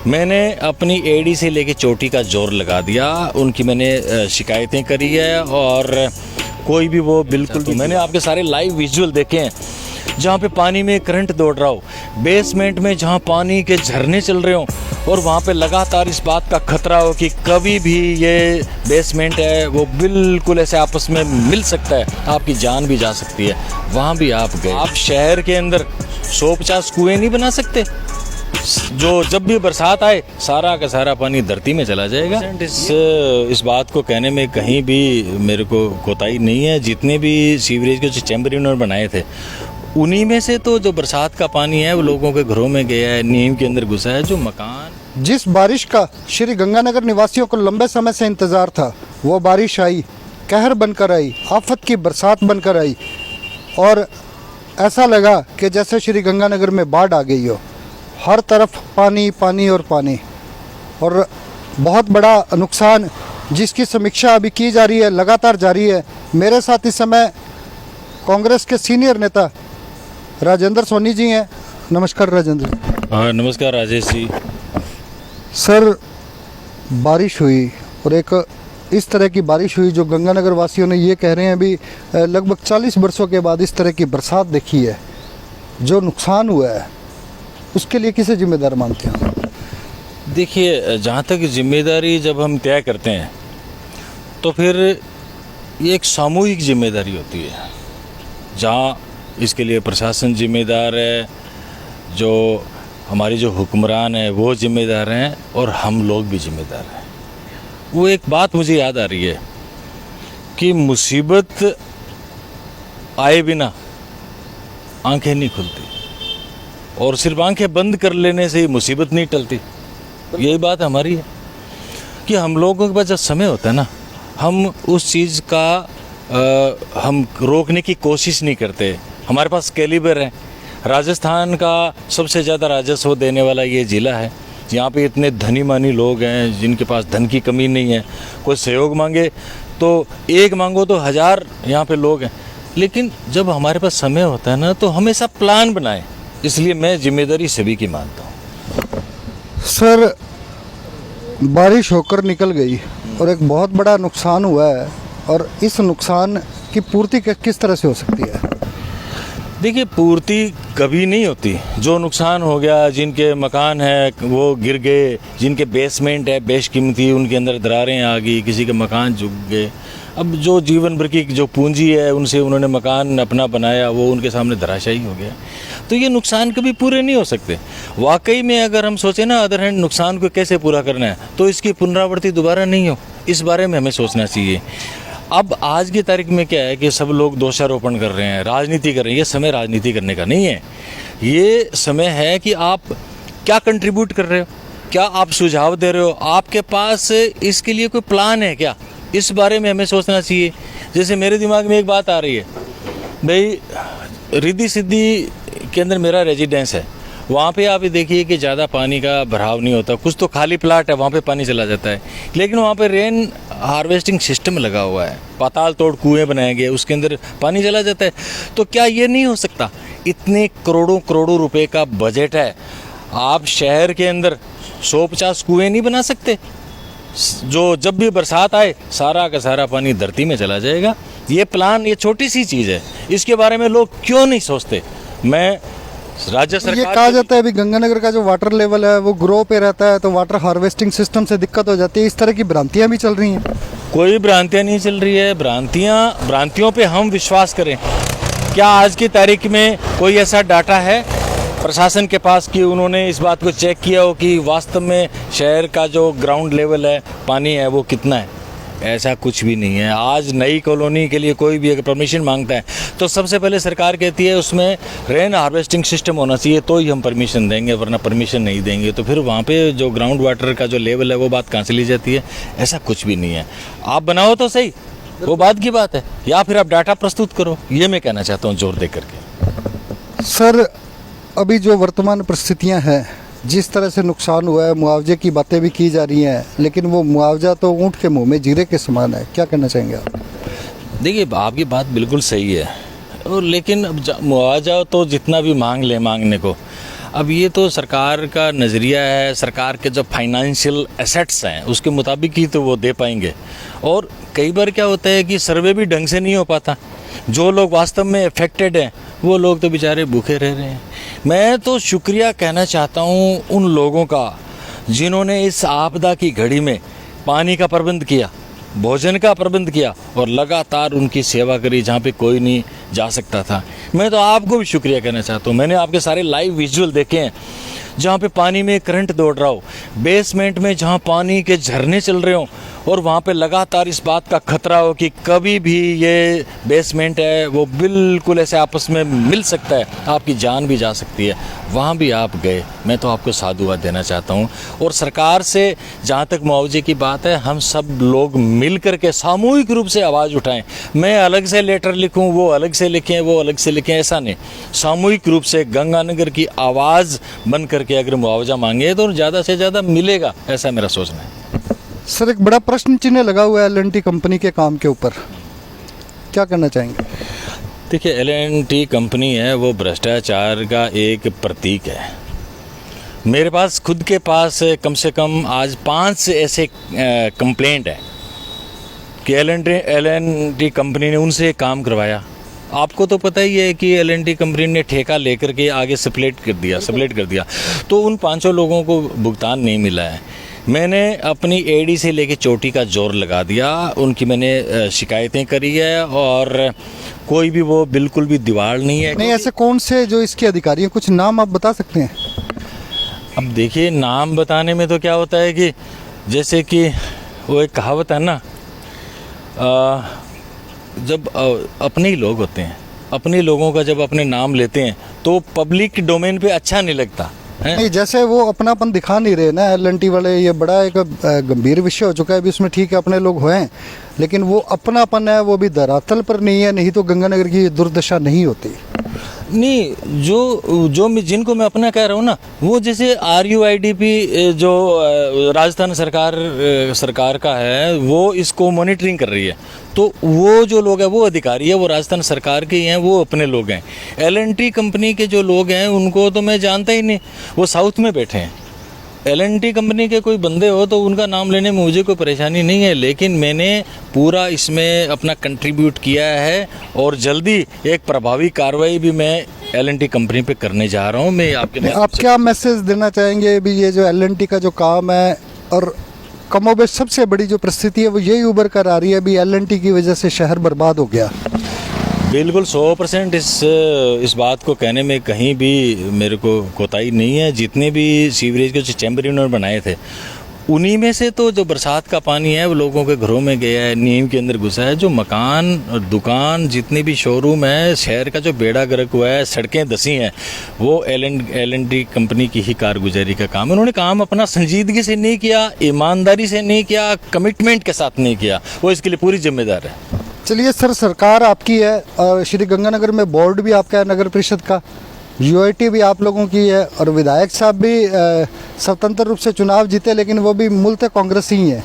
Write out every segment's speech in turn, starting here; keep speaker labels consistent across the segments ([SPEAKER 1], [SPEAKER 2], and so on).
[SPEAKER 1] मैंने अपनी एड़ी से लेके चोटी का जोर लगा दिया, उनकी मैंने शिकायतें करी है और कोई भी वो बिल्कुल भी मैंने आपके सारे लाइव विजुअल देखे हैं जहाँ पे पानी में करंट दौड़ रहा हो, बेसमेंट में जहाँ पानी के झरने चल रहे हो और वहाँ पे लगातार इस बात का खतरा हो कि कभी भी ये बेसमेंट है वो बिल्कुल ऐसे आपस में मिल सकता है, आपकी जान भी जा सकती है। वहाँ भी आप गए। आप शहर के अंदर 150 कुएं नहीं बना सकते जो जब भी बरसात आए सारा का सारा पानी धरती में चला जाएगा। इस बात को कहने में कहीं भी मेरे को कोताही नहीं है। जितने भी सीवरेज के जो चैम्बर इन्होंने बनाए थे उन्हीं में से तो जो बरसात का पानी है वो लोगों के घरों में गया है, नींव के अंदर घुसा है। जो मकान
[SPEAKER 2] जिस बारिश का श्री गंगानगर निवासियों को लंबे समय से इंतजार था वो बारिश आई, कहर बनकर आई, आफत की बरसात बनकर आई और ऐसा लगा कि जैसे श्री गंगानगर में बाढ़ आ गई हो। हर तरफ पानी पानी और पानी और बहुत बड़ा नुकसान जिसकी समीक्षा अभी की जा रही है, लगातार जारी है। मेरे साथ इस समय कांग्रेस के सीनियर नेता राजेंद्र सोनी जी हैं। नमस्कार राजेंद्र।
[SPEAKER 1] हाँ नमस्कार राजेश जी।
[SPEAKER 2] सर, बारिश हुई और एक इस तरह की बारिश हुई जो गंगानगर वासियों ने ये कह रहे हैं अभी लगभग 40 वर्षों के बाद इस तरह की बरसात देखी है। जो नुकसान हुआ है उसके लिए किसे जिम्मेदार मानते हैं?
[SPEAKER 1] देखिए, जहाँ तक जिम्मेदारी जब हम तय करते हैं तो फिर ये एक सामूहिक जिम्मेदारी होती है। जहाँ इसके लिए प्रशासन जिम्मेदार है, जो हमारी जो हुक्मरान है वो जिम्मेदार हैं और हम लोग भी जिम्मेदार हैं। वो एक बात मुझे याद आ रही है कि मुसीबत आए बिना आंखें नहीं खुलती और सिर्फ आंखें बंद कर लेने से ही मुसीबत नहीं टलती। यही बात हमारी है कि हम लोगों के पास जब समय होता है ना, हम उस चीज़ का हम रोकने की कोशिश नहीं करते। हमारे पास कैलिबर है। राजस्थान का सबसे ज़्यादा राजस्व देने वाला ये ज़िला है। यहाँ पे इतने धनी मानी लोग हैं जिनके पास धन की कमी नहीं है। कोई सहयोग मांगे तो एक मांगो तो 1000 यहाँ पे लोग हैं। लेकिन जब हमारे पास समय होता है ना तो हमेशा प्लान बनाएं। इसलिए मैं जिम्मेदारी सभी की मानता हूँ।
[SPEAKER 2] सर, बारिश होकर निकल गई और एक बहुत बड़ा नुकसान हुआ है और इस नुकसान की पूर्ति किस तरह से हो सकती है?
[SPEAKER 1] देखिए, पूर्ति कभी नहीं होती। जो नुकसान हो गया, जिनके मकान है वो गिर गए, जिनके बेसमेंट है बेशकीमती उनके अंदर दरारें आ गई, किसी के मकान झुक गए। अब जो जीवन भर की जो पूंजी है उनसे उन्होंने मकान अपना बनाया वो उनके सामने धराशायी हो गया। तो ये नुकसान कभी पूरे नहीं हो सकते। वाकई में अगर हम सोचें ना अदर हैंड नुकसान को कैसे पूरा करना है तो इसकी पुनरावृत्ति दोबारा नहीं हो, इस बारे में हमें सोचना चाहिए। अब आज की तारीख में क्या है कि सब लोग दोषारोपण कर रहे हैं, राजनीति कर रहे हैं। ये समय राजनीति करने का नहीं है। ये समय है कि आप क्या कंट्रीब्यूट कर रहे हो, क्या आप सुझाव दे रहे हो, आपके पास इसके लिए कोई प्लान है क्या, इस बारे में हमें सोचना चाहिए। जैसे मेरे दिमाग में एक बात आ रही है, भाई रिद्धि सिद्धि के अंदर मेरा रेजिडेंस है, वहाँ पे आप देखिए कि ज़्यादा पानी का भराव नहीं होता। कुछ तो खाली प्लाट है वहाँ पे पानी चला जाता है, लेकिन वहाँ पे रेन हार्वेस्टिंग सिस्टम लगा हुआ है, पाताल तोड़ कुएं बनाए गए, उसके अंदर पानी चला जाता है। तो क्या ये नहीं हो सकता? इतने करोड़ों करोड़ों रुपए का बजट है, आप शहर के अंदर 150 कुएं नहीं बना सकते जो जब भी बरसात आए सारा का सारा पानी धरती में चला जाएगा? ये प्लान, ये छोटी सी चीज़ है, इसके बारे में लोग क्यों नहीं सोचते? मैं राज्य सरकार,
[SPEAKER 2] ये कहा जाता है अभी गंगानगर का जो वाटर लेवल है वो ग्रो पे रहता है तो वाटर हार्वेस्टिंग सिस्टम से दिक्कत हो जाती है। इस तरह की भ्रांतियां भी चल रही हैं।
[SPEAKER 1] कोई भ्रांतियां नहीं चल रही है। भ्रांतियों पे हम विश्वास करें। क्या आज की तारीख में कोई ऐसा डाटा है प्रशासन के पास कि उन्होंने इस बात को चेक किया हो कि वास्तव में शहर का जो ग्राउंड लेवल है पानी है वो कितना है? ऐसा कुछ भी नहीं है। आज नई कॉलोनी के लिए कोई भी अगर परमिशन मांगता है तो सबसे पहले सरकार कहती है उसमें रेन हार्वेस्टिंग सिस्टम होना चाहिए तो ही हम परमिशन देंगे, वरना परमिशन नहीं देंगे। तो फिर वहाँ पे जो ग्राउंड वाटर का जो लेवल है वो बात कहाँ से ली जाती है? ऐसा कुछ भी नहीं है। आप बनाओ तो सही, वो बात की बात है, या फिर आप डाटा प्रस्तुत करो, ये मैं कहना चाहता हूँ जोर दे करके।
[SPEAKER 2] सर, अभी जो वर्तमान परिस्थितियाँ हैं, जिस तरह से नुकसान हुआ है, मुआवजे की बातें भी की जा रही हैं, लेकिन वो मुआवजा तो ऊँट के मुंह में जीरे के समान है। क्या कहना चाहेंगे आप?
[SPEAKER 1] देखिए, आपकी बात बिल्कुल सही है, और लेकिन अब मुआवजा तो जितना भी मांग ले मांगने को, अब ये तो सरकार का नज़रिया है, सरकार के जो फाइनेंशियल एसेट्स हैं उसके मुताबिक ही तो वो दे पाएंगे। और कई बार क्या होता है कि सर्वे भी ढंग से नहीं हो पाता, जो लोग वास्तव में अफेक्टेड हैं वो लोग तो बेचारे भूखे रह रहे हैं। मैं तो शुक्रिया कहना चाहता हूँ उन लोगों का जिन्होंने इस आपदा की घड़ी में पानी का प्रबंध किया, भोजन का प्रबंध किया और लगातार उनकी सेवा करी जहाँ पे कोई नहीं जा सकता था। मैं तो आपको भी शुक्रिया कहना चाहता हूँ। मैंने आपके सारे लाइव विजुअल देखे हैं जहाँ पे पानी में करंट दौड़ रहा हो, बेसमेंट में जहाँ पानी के झरने चल रहे हो और वहाँ पे लगातार इस बात का खतरा हो कि कभी भी ये बेसमेंट है वो बिल्कुल ऐसे आपस में मिल सकता है, आपकी जान भी जा सकती है। वहाँ भी आप गए, मैं तो आपको साधुवाद देना चाहता हूँ। और सरकार से जहाँ तक मुआवजे की बात है, हम सब लोग मिल कर के सामूहिक रूप से आवाज़ उठाएं। मैं अलग से लेटर लिखूँ, वो अलग से लिखें, वो अलग से लिखें, ऐसा नहीं। सामूहिक रूप से गंगानगर की आवाज़ बन करके अगर मुआवजा मांगे तो ज़्यादा से ज़्यादा मिलेगा, ऐसा मेरा सोचना है।
[SPEAKER 2] सर, एक बड़ा प्रश्न चिन्ह लगा हुआ है एल&टी कंपनी के काम के ऊपर, क्या करना चाहेंगे?
[SPEAKER 1] देखिए, एल&टी कंपनी है वो भ्रष्टाचार का एक प्रतीक है। मेरे पास खुद के पास कम से कम आज 5 ऐसे कंप्लेंट है कि एल&टी कंपनी ने उनसे काम करवाया। आपको तो पता ही है कि एल&टी कंपनी ने ठेका लेकर के आगे सप्लेट कर दिया, तो उन 5 लोगों को भुगतान नहीं मिला है। मैंने अपनी एडी से लेके चोटी का जोर लगा दिया, उनकी मैंने शिकायतें करी है और कोई भी वो बिल्कुल भी दीवार नहीं है।
[SPEAKER 2] नहीं, ऐसे कौन से जो इसके अधिकारी हैं, कुछ नाम आप बता सकते हैं?
[SPEAKER 1] अब देखिए, नाम बताने में तो क्या होता है कि जैसे कि वो एक कहावत है ना, जब अपने ही लोग होते हैं, अपने लोगों का जब अपने नाम लेते हैं तो पब्लिक डोमेन पे अच्छा नहीं लगता है।
[SPEAKER 2] नहीं, जैसे वो अपनापन दिखा नहीं रहे ना एल&टी वाले, ये बड़ा एक गंभीर विषय हो चुका है अभी। उसमें ठीक है अपने लोग हुए हैं, लेकिन वो अपनापन है वो भी धरातल पर नहीं है, नहीं तो गंगानगर की दुर्दशा नहीं होती।
[SPEAKER 1] नहीं, जो जिनको मैं अपना कह रहा हूँ ना, वो जैसे RUIDP जो राजस्थान सरकार का है, वो इसको मॉनिटरिंग कर रही है। तो वो जो लोग हैं वो अधिकारी है, वो राजस्थान सरकार के ही हैं, वो अपने लोग हैं। एल&टी कंपनी के जो लोग हैं उनको तो मैं जानता ही नहीं, वो साउथ में बैठे हैं। एल&टी कंपनी के कोई बंदे हो तो उनका नाम लेने में मुझे कोई परेशानी नहीं है, लेकिन मैंने पूरा इसमें अपना कंट्रीब्यूट किया है और जल्दी एक प्रभावी कार्रवाई भी मैं एल&टी कंपनी पे करने जा रहा हूँ। मैं
[SPEAKER 2] आप क्या मैसेज देना चाहेंगे भी, ये जो एल&टी का जो काम है और कमोबेश सबसे बड़ी जो परिस्थिति है वो यही उभर कर आ रही है, अभी एल&टी की वजह से शहर बर्बाद हो गया?
[SPEAKER 1] बिल्कुल 100% इस बात को कहने में कहीं भी मेरे को कोताही नहीं है। जितने भी सीवरेज के जो चैम्बर इन्होंने बनाए थे, उन्हीं में से तो जो बरसात का पानी है वो लोगों के घरों में गया है, नींव के अंदर घुसा है। जो मकान और दुकान जितने भी शोरूम है, शहर का जो बेड़ा गर्क हुआ है, सड़कें धसी हैं, वो एल&टी कंपनी की ही कारगुजारी का काम है। उन्होंने काम अपना संजीदगी से नहीं किया, ईमानदारी से नहीं किया, कमिटमेंट के साथ नहीं किया, वो इसके लिए पूरी जिम्मेदार है।
[SPEAKER 2] चलिए सर, सरकार आपकी है और श्री गंगानगर में बोर्ड भी आपका है नगर परिषद का, UIT भी आप लोगों की है और विधायक साहब भी स्वतंत्र रूप से चुनाव जीते, लेकिन वो भी मूलतः कांग्रेस ही हैं।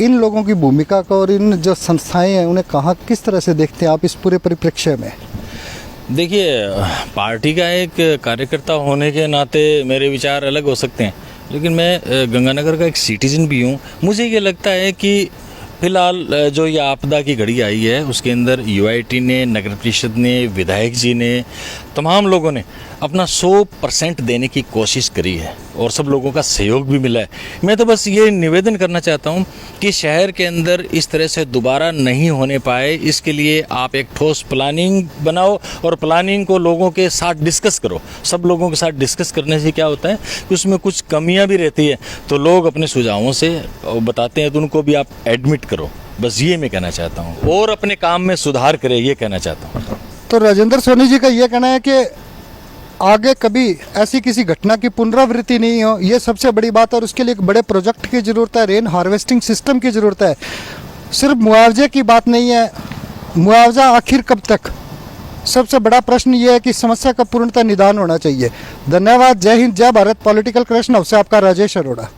[SPEAKER 2] इन लोगों की भूमिका को और इन जो संस्थाएं हैं उन्हें कहाँ किस तरह से देखते हैं आप इस पूरे परिप्रेक्ष्य में?
[SPEAKER 1] देखिए, पार्टी का एक कार्यकर्ता होने के नाते मेरे विचार अलग हो सकते हैं, लेकिन मैं गंगानगर का एक सिटीजन भी हूँ। मुझे ये लगता है कि फिलहाल जो ये आपदा की घड़ी आई है उसके अंदर UIT ने, नगर परिषद ने, विधायक जी ने, तमाम लोगों ने अपना 100% देने की कोशिश करी है और सब लोगों का सहयोग भी मिला है। मैं तो बस ये निवेदन करना चाहता हूँ कि शहर के अंदर इस तरह से दोबारा नहीं होने पाए, इसके लिए आप एक ठोस प्लानिंग बनाओ और प्लानिंग को लोगों के साथ डिस्कस करो। सब लोगों के साथ डिस्कस करने से क्या होता है कि उसमें कुछ कमियाँ भी रहती है तो लोग अपने सुझावों से बताते हैं, तो उनको भी आप एडमिट करो। बस ये मैं कहना चाहता हूँ और अपने काम में सुधार करें, ये कहना चाहता हूँ।
[SPEAKER 2] तो राजेंद्र सोनी जी का ये कहना है कि आगे कभी ऐसी किसी घटना की पुनरावृत्ति नहीं हो, ये सबसे बड़ी बात है और उसके लिए एक बड़े प्रोजेक्ट की ज़रूरत है, रेन हार्वेस्टिंग सिस्टम की ज़रूरत है। सिर्फ मुआवजे की बात नहीं है, मुआवजा आखिर कब तक? सबसे बड़ा प्रश्न ये है कि समस्या का पूर्णतः निदान होना चाहिए। धन्यवाद। जय हिंद, जय भारत। पॉलिटिकल क्रश नाउ से आपका राजेश अरोड़ा।